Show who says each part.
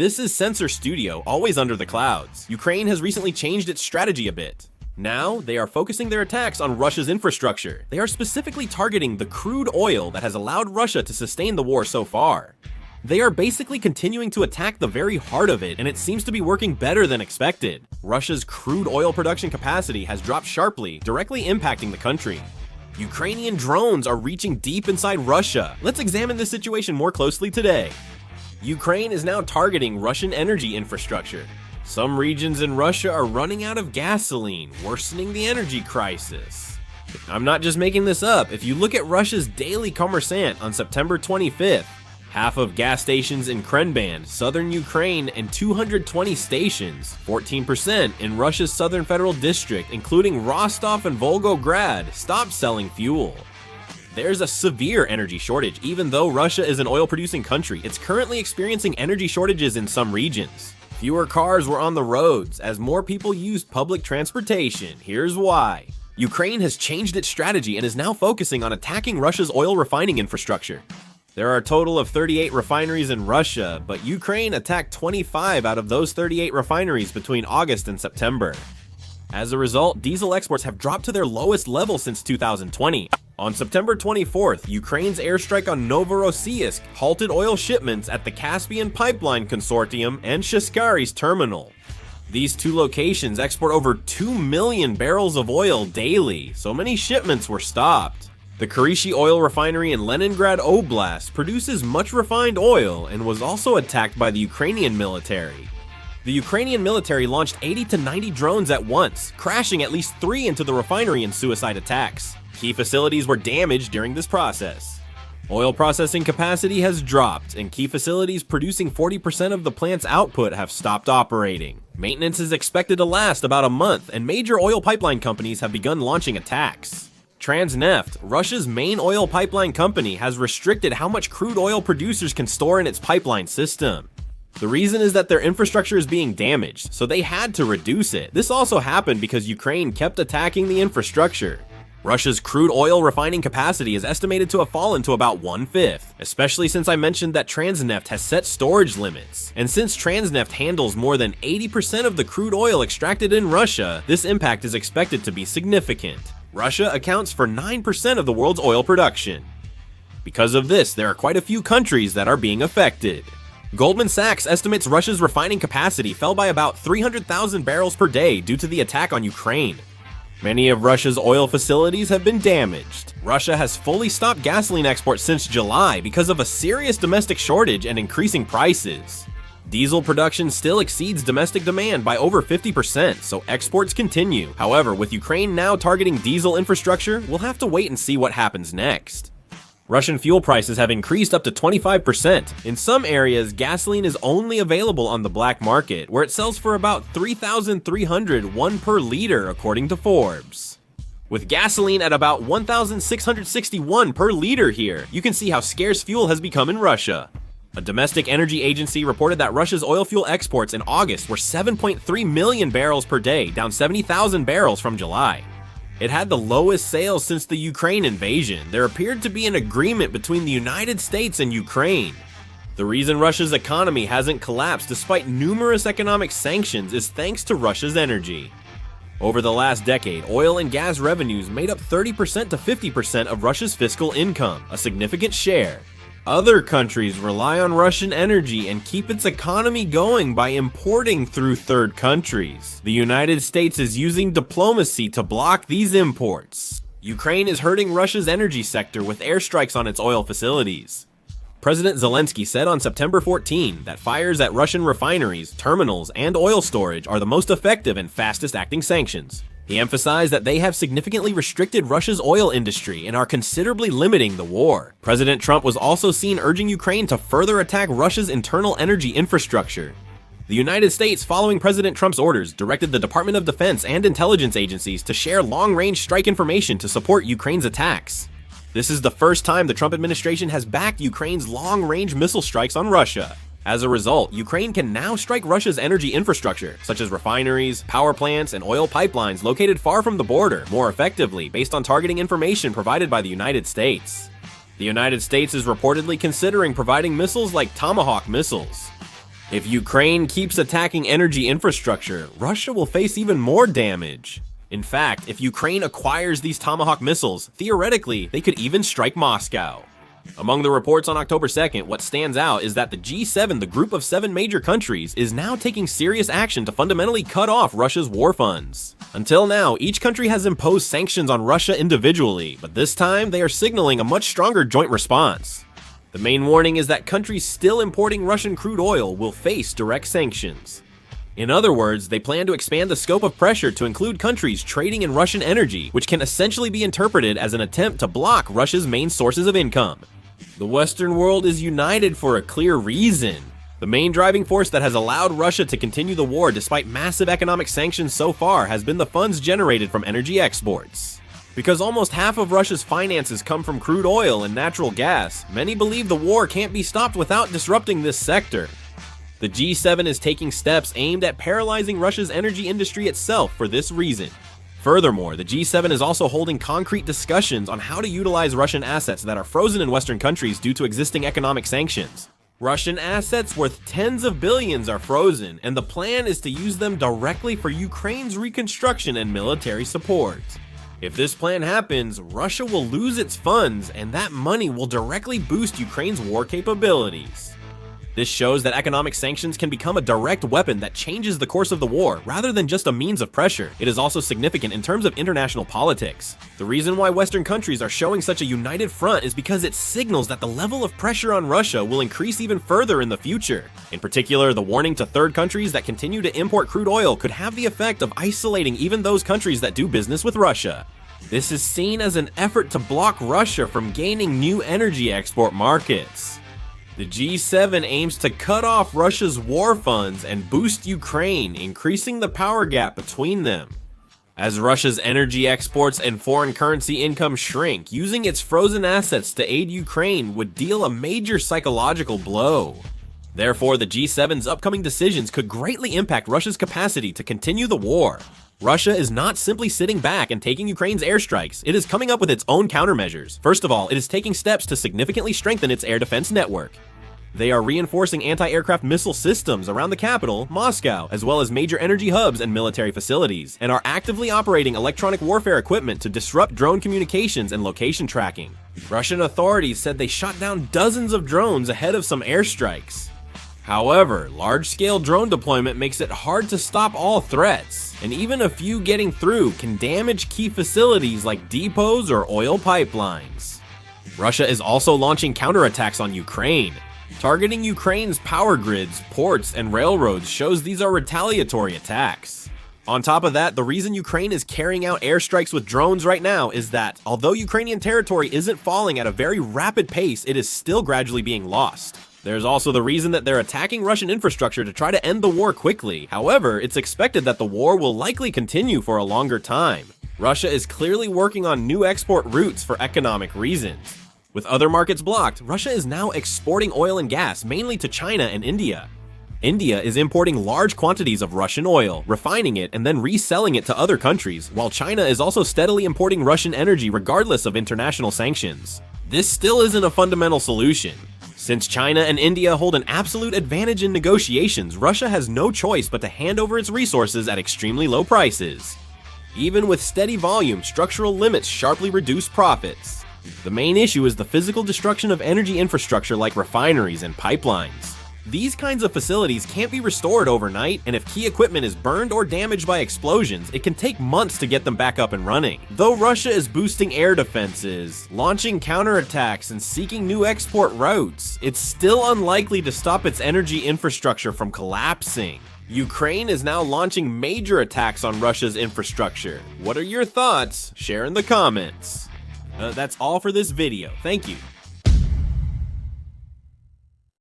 Speaker 1: This is Sensor Studio, always under the clouds. Ukraine has recently changed its strategy a bit. Now, they are focusing their attacks on Russia's infrastructure. They are specifically targeting the crude oil that has allowed Russia to sustain the war so far. They are basically continuing to attack the very heart of it, and it seems to be working better than expected. Russia's crude oil production capacity has dropped sharply, directly impacting the country. Ukrainian drones are reaching deep inside Russia. Let's examine this situation more closely today. Ukraine is now targeting Russian energy infrastructure. Some regions in Russia are running out of gasoline, worsening the energy crisis. I'm not just making this up. If you look at Russia's Daily Kommersant on September 25th, half of gas stations in Krenban, southern Ukraine, and 220 stations, 14% in Russia's southern federal district, including Rostov and Volgograd, stopped selling fuel. There's a severe energy shortage. Even though Russia is an oil-producing country, it's currently experiencing energy shortages in some regions. Fewer cars were on the roads as more people used public transportation. Here's why. Ukraine has changed its strategy and is now focusing on attacking Russia's oil refining infrastructure. There are a total of 38 refineries in Russia, but Ukraine attacked 25 out of those 38 refineries between August and September. As a result, diesel exports have dropped to their lowest level since 2020. On September 24th, Ukraine's airstrike on Novorossiysk halted oil shipments at the Caspian Pipeline Consortium and Shishkari's terminal. These two locations export over 2 million barrels of oil daily, so many shipments were stopped. The Kurishi oil refinery in Leningrad Oblast produces much refined oil and was also attacked by the Ukrainian military. The Ukrainian military launched 80 to 90 drones at once, crashing at least 3 into the refinery in suicide attacks. Key facilities were damaged during this process. Oil processing capacity has dropped, and key facilities producing 40% of the plant's output have stopped operating. Maintenance is expected to last about a month, and major oil pipeline companies have begun launching attacks. Transneft, Russia's main oil pipeline company, has restricted how much crude oil producers can store in its pipeline system. The reason is that their infrastructure is being damaged, so they had to reduce it. This also happened because Ukraine kept attacking the infrastructure. Russia's crude oil refining capacity is estimated to have fallen to about 1/5, especially since I mentioned that Transneft has set storage limits. And since Transneft handles more than 80% of the crude oil extracted in Russia, this impact is expected to be significant. Russia accounts for 9% of the world's oil production. Because of this, there are quite a few countries that are being affected. Goldman Sachs estimates Russia's refining capacity fell by about 300,000 barrels per day due to the attack on Ukraine. Many of Russia's oil facilities have been damaged. Russia has fully stopped gasoline exports since July because of a serious domestic shortage and increasing prices. Diesel production still exceeds domestic demand by over 50%, so exports continue. However, with Ukraine now targeting diesel infrastructure, we'll have to wait and see what happens next. Russian fuel prices have increased up to 25%. In some areas, gasoline is only available on the black market, where it sells for about $3,301 per liter, according to Forbes. With gasoline at about $1,661 per liter here, you can see how scarce fuel has become in Russia. A domestic energy agency reported that Russia's oil fuel exports in August were 7.3 million barrels per day, down 70,000 barrels from July. It had the lowest sales since the Ukraine invasion. There appeared to be an agreement between the United States and Ukraine. The reason Russia's economy hasn't collapsed despite numerous economic sanctions is thanks to Russia's energy. Over the last decade, oil and gas revenues made up 30% to 50% of Russia's fiscal income, a significant share. Other countries rely on Russian energy and keep its economy going by importing through third countries. The United States is using diplomacy to block these imports. Ukraine is hurting Russia's energy sector with airstrikes on its oil facilities. President Zelensky said on September 14 that fires at Russian refineries, terminals, and oil storage are the most effective and fastest acting sanctions. He emphasized that they have significantly restricted Russia's oil industry and are considerably limiting the war. President Trump was also seen urging Ukraine to further attack Russia's internal energy infrastructure. The United States, following President Trump's orders, directed the Department of Defense and intelligence agencies to share long-range strike information to support Ukraine's attacks. This is the first time the Trump administration has backed Ukraine's long-range missile strikes on Russia. As a result, Ukraine can now strike Russia's energy infrastructure, such as refineries, power plants, and oil pipelines located far from the border, more effectively based on targeting information provided by the United States. The United States is reportedly considering providing missiles like Tomahawk missiles. If Ukraine keeps attacking energy infrastructure, Russia will face even more damage. In fact, if Ukraine acquires these Tomahawk missiles, theoretically, they could even strike Moscow. Among the reports on October 2nd, what stands out is that the G7, the group of 7 major countries, is now taking serious action to fundamentally cut off Russia's war funds. Until now, each country has imposed sanctions on Russia individually, but this time they are signaling a much stronger joint response. The main warning is that countries still importing Russian crude oil will face direct sanctions. In other words, they plan to expand the scope of pressure to include countries trading in Russian energy, which can essentially be interpreted as an attempt to block Russia's main sources of income. The Western world is united for a clear reason. The main driving force that has allowed Russia to continue the war despite massive economic sanctions so far has been the funds generated from energy exports. Because almost half of Russia's finances come from crude oil and natural gas, many believe the war can't be stopped without disrupting this sector. The G7 is taking steps aimed at paralyzing Russia's energy industry itself for this reason. Furthermore, the G7 is also holding concrete discussions on how to utilize Russian assets that are frozen in Western countries due to existing economic sanctions. Russian assets worth tens of billions are frozen, and the plan is to use them directly for Ukraine's reconstruction and military support. If this plan happens, Russia will lose its funds, and that money will directly boost Ukraine's war capabilities. This shows that economic sanctions can become a direct weapon that changes the course of the war, rather than just a means of pressure. It is also significant in terms of international politics. The reason why Western countries are showing such a united front is because it signals that the level of pressure on Russia will increase even further in the future. In particular, the warning to third countries that continue to import crude oil could have the effect of isolating even those countries that do business with Russia. This is seen as an effort to block Russia from gaining new energy export markets. The G7 aims to cut off Russia's war funds and boost Ukraine, increasing the power gap between them. As Russia's energy exports and foreign currency income shrink, using its frozen assets to aid Ukraine would deal a major psychological blow. Therefore, the G7's upcoming decisions could greatly impact Russia's capacity to continue the war. Russia is not simply sitting back and taking Ukraine's airstrikes, it is coming up with its own countermeasures. First of all, it is taking steps to significantly strengthen its air defense network. They are reinforcing anti-aircraft missile systems around the capital, Moscow, as well as major energy hubs and military facilities, and are actively operating electronic warfare equipment to disrupt drone communications and location tracking. Russian authorities said they shot down dozens of drones ahead of some airstrikes. However, large-scale drone deployment makes it hard to stop all threats, and even a few getting through can damage key facilities like depots or oil pipelines. Russia is also launching counterattacks on Ukraine. Targeting Ukraine's power grids, ports, and railroads shows these are retaliatory attacks. On top of that, the reason Ukraine is carrying out airstrikes with drones right now is that, although Ukrainian territory isn't falling at a very rapid pace, it is still gradually being lost. There's also the reason that they're attacking Russian infrastructure to try to end the war quickly. However, it's expected that the war will likely continue for a longer time. Russia is clearly working on new export routes for economic reasons. With other markets blocked, Russia is now exporting oil and gas mainly to China and India. India is importing large quantities of Russian oil, refining it, and then reselling it to other countries, while China is also steadily importing Russian energy regardless of international sanctions. This still isn't a fundamental solution. Since China and India hold an absolute advantage in negotiations, Russia has no choice but to hand over its resources at extremely low prices. Even with steady volume, structural limits sharply reduce profits. The main issue is the physical destruction of energy infrastructure like refineries and pipelines. These kinds of facilities can't be restored overnight, and if key equipment is burned or damaged by explosions, it can take months to get them back up and running. Though Russia is boosting air defenses, launching counterattacks, and seeking new export routes, it's still unlikely to stop its energy infrastructure from collapsing. Ukraine is now launching major attacks on Russia's infrastructure. What are your thoughts? Share in the comments. That's all for this video. Thank you.